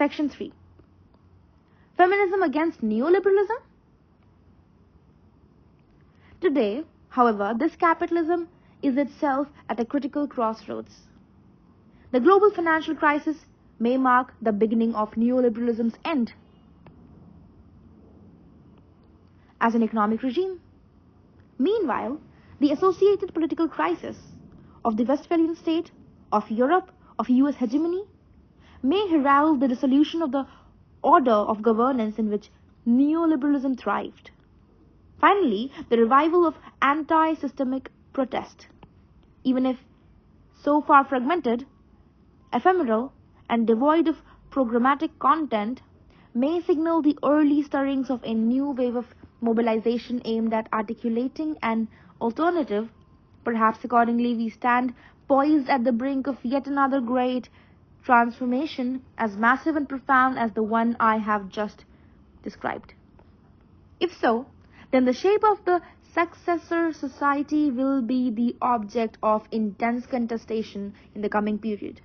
Section 3. Feminism against neoliberalism? Today, however, this capitalism is itself at a critical crossroads. The global financial crisis may mark the beginning of neoliberalism's end as an economic regime. Meanwhile, the associated political crisis of the Westphalian state, of Europe, of US hegemony, may herald the dissolution of the order of governance in which neoliberalism thrived. Finally, the revival of anti-systemic protest, even if so far fragmented, ephemeral, and devoid of programmatic content, may signal the early stirrings of a new wave of mobilization aimed at articulating an alternative. Perhaps accordingly we stand poised at the brink of yet another great transformation as massive and profound as the one I have just described. If so, then the shape of the successor society will be the object of intense contestation in the coming period.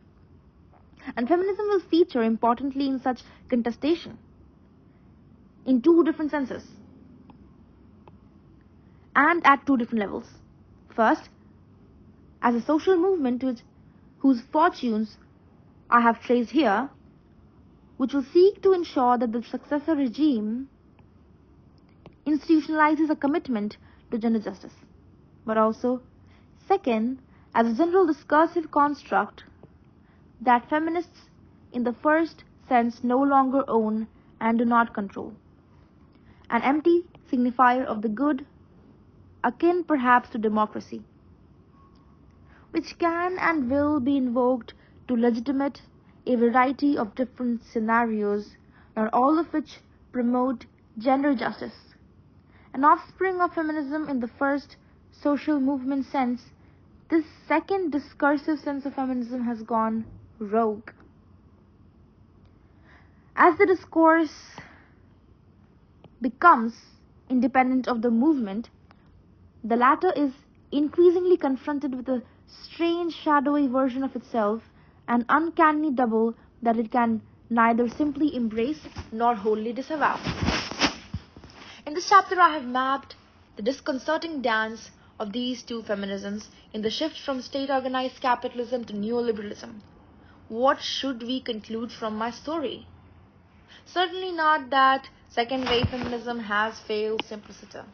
And feminism will feature importantly in such contestation in two different senses and at two different levels. First, as a social movement whose fortunes I have traced here, which will seek to ensure that the successor regime institutionalizes a commitment to gender justice, but also, second, as a general discursive construct that feminists in the first sense no longer own and do not control, an empty signifier of the good, akin perhaps to democracy, which can and will be invoked to legitimate a variety of different scenarios, not all of which promote gender justice. An offspring of feminism in the first social movement sense, this second discursive sense of feminism has gone rogue. As the discourse becomes independent of the movement, the latter is increasingly confronted with a strange shadowy version of itself, an uncanny double that it can neither simply embrace nor wholly disavow. In this chapter, I have mapped the disconcerting dance of these two feminisms in the shift from state-organized capitalism to neoliberalism. What should we conclude from my story? Certainly not that second-wave feminism has failed simpliciter,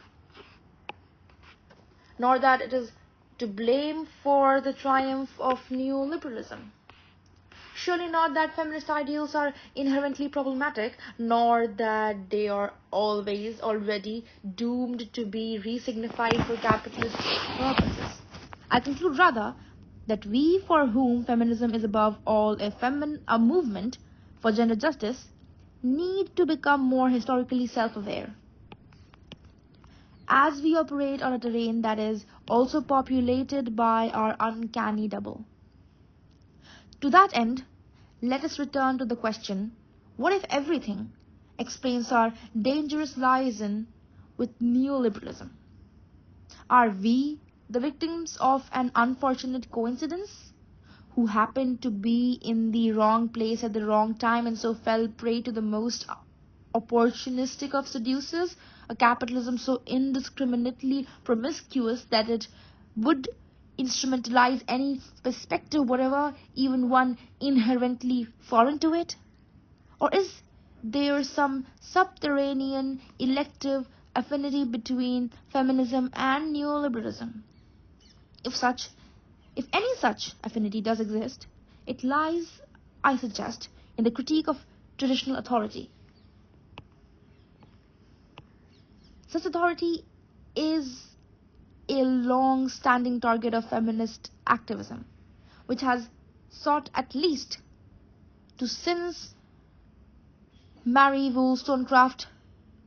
nor that it is to blame for the triumph of neoliberalism. Surely not that feminist ideals are inherently problematic, nor that they are always already doomed to be resignified for capitalist purposes. I conclude rather that we for whom feminism is above all a movement for gender justice need to become more historically self-aware, as we operate on a terrain that is also populated by our uncanny double. To that end, let us return to the question, what if everything explains our dangerous liaison with neoliberalism? Are we the victims of an unfortunate coincidence, who happened to be in the wrong place at the wrong time and so fell prey to the most opportunistic of seducers, a capitalism so indiscriminately promiscuous that it would instrumentalize any perspective whatever, even one inherently foreign to it? Or is there some subterranean elective affinity between feminism and neoliberalism? If any such affinity does exist, it lies, I suggest, in the critique of traditional authority. Such authority is a long-standing target of feminist activism, which has sought at least to, since Mary Wollstonecraft,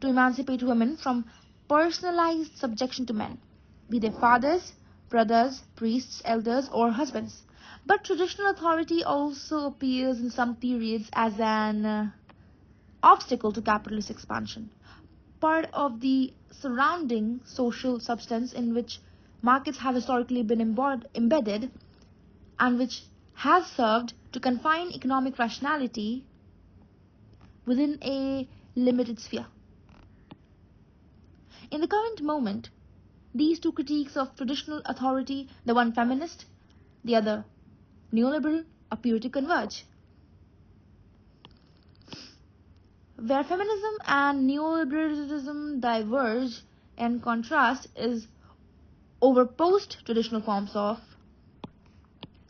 to emancipate women from personalized subjection to men, be they fathers, brothers, priests, elders, or husbands. But traditional authority also appears in some periods as an obstacle to capitalist expansion, part of the surrounding social substance in which markets have historically been embedded, and which has served to confine economic rationality within a limited sphere. In the current moment, these two critiques of traditional authority, the one feminist, the other neoliberal, appear to converge. Where feminism and neoliberalism diverge and contrast is over post-traditional forms of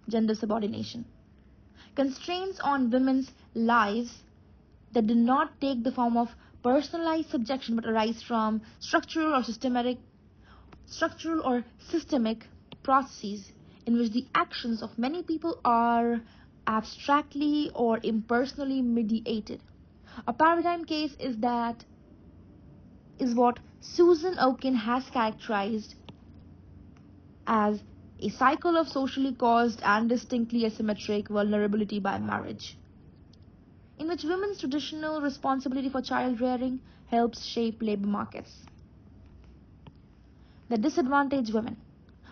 gender subordination. Constraints on women's lives that do not take the form of personalized subjection but arise from structural or systemic processes in which the actions of many people are abstractly or impersonally mediated. A paradigm case is what Susan Okin has characterized as a cycle of socially caused and distinctly asymmetric vulnerability by marriage, in which women's traditional responsibility for child rearing helps shape labor markets that disadvantage women,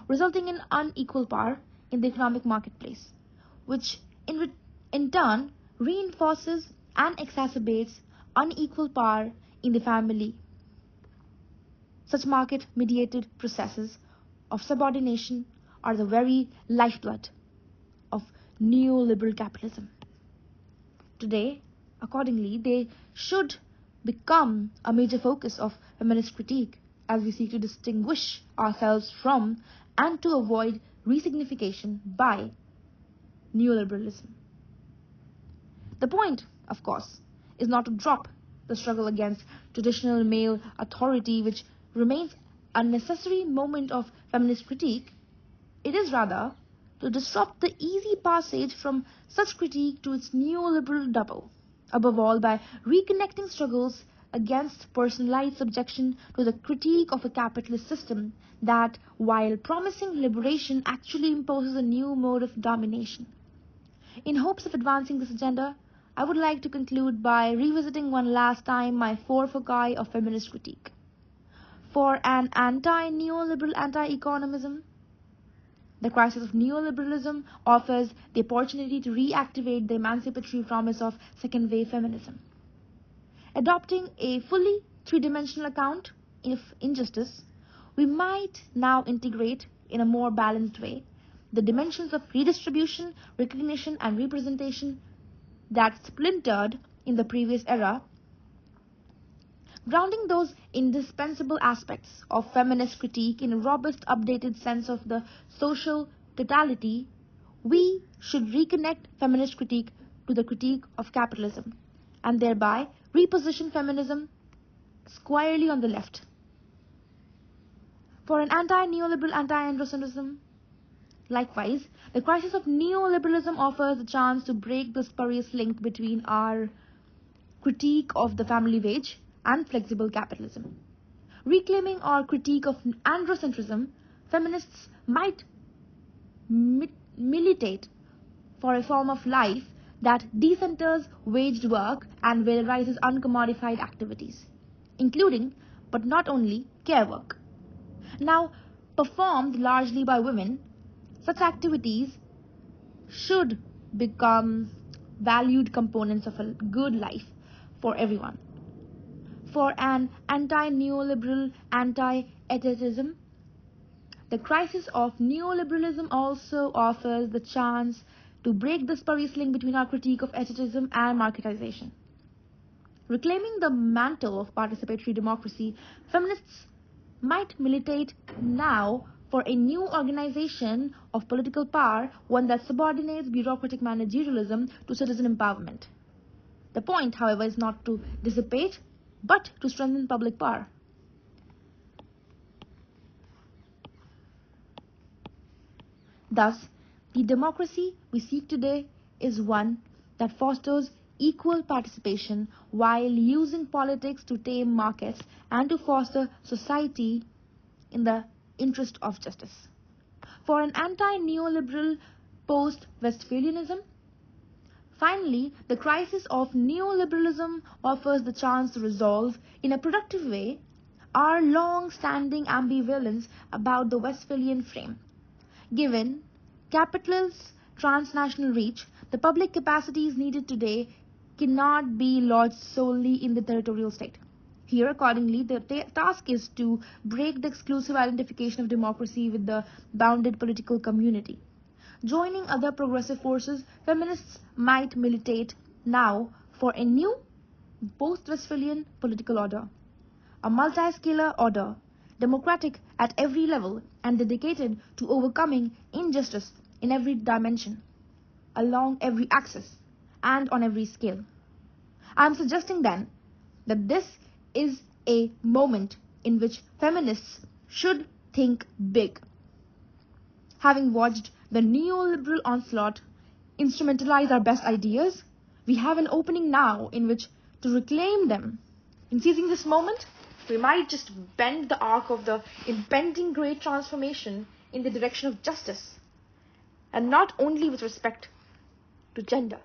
resulting in unequal power in the economic marketplace, which in turn reinforces and exacerbates unequal power in the family. Such market-mediated processes of subordination are the very lifeblood of neoliberal capitalism. Today, accordingly, they should become a major focus of feminist critique as we seek to distinguish ourselves from and to avoid resignification by neoliberalism. The point, of course, is not to drop the struggle against traditional male authority, which remains a necessary moment of feminist critique. It is rather to disrupt the easy passage from such critique to its neoliberal double, above all by reconnecting struggles against personalized subjection to the critique of a capitalist system that, while promising liberation, actually imposes a new mode of domination. In hopes of advancing this agenda, I would like to conclude by revisiting one last time my four foci of feminist critique. For an anti-neoliberal anti-economism, the crisis of neoliberalism offers the opportunity to reactivate the emancipatory promise of second-wave feminism. Adopting a fully three-dimensional account of injustice, we might now integrate in a more balanced way the dimensions of redistribution, recognition, and representation that splintered in the previous era. Grounding those indispensable aspects of feminist critique in a robust, updated sense of the social totality, we should reconnect feminist critique to the critique of capitalism, and thereby reposition feminism squarely on the left. For an anti-neoliberal anti-androcenism, likewise, the crisis of neoliberalism offers a chance to break the spurious link between our critique of the family wage and flexible capitalism. Reclaiming our critique of androcentrism, feminists might militate for a form of life that decenters waged work and valorizes uncommodified activities, including, but not only, care work. Now, performed largely by women, such activities should become valued components of a good life for everyone. For an anti-neoliberal anti-etatism, the crisis of neoliberalism also offers the chance to break the spurious link between our critique of etatism and marketization. Reclaiming the mantle of participatory democracy, feminists might militate now for a new organization of political power, one that subordinates bureaucratic managerialism to citizen empowerment. The point, however, is not to dissipate, but to strengthen public power. Thus, the democracy we seek today is one that fosters equal participation while using politics to tame markets and to foster society in the interest of justice. For an anti-neoliberal post-Westphalianism, finally, the crisis of neoliberalism offers the chance to resolve in a productive way our long-standing ambivalence about the Westphalian frame. Given capital's transnational reach, the public capacities needed today cannot be lodged solely in the territorial state. Here, accordingly, the task is to break the exclusive identification of democracy with the bounded political community. Joining other progressive forces, feminists might militate now for a new post-Westphalian political order, a multi-scalar order, democratic at every level and dedicated to overcoming injustice in every dimension, along every axis, and on every scale. I am suggesting then that this is a moment in which feminists should think big. Having watched the neoliberal onslaught instrumentalize our best ideas, we have an opening now in which to reclaim them. In seizing this moment, we might just bend the arc of the impending great transformation in the direction of justice, and not only with respect to gender.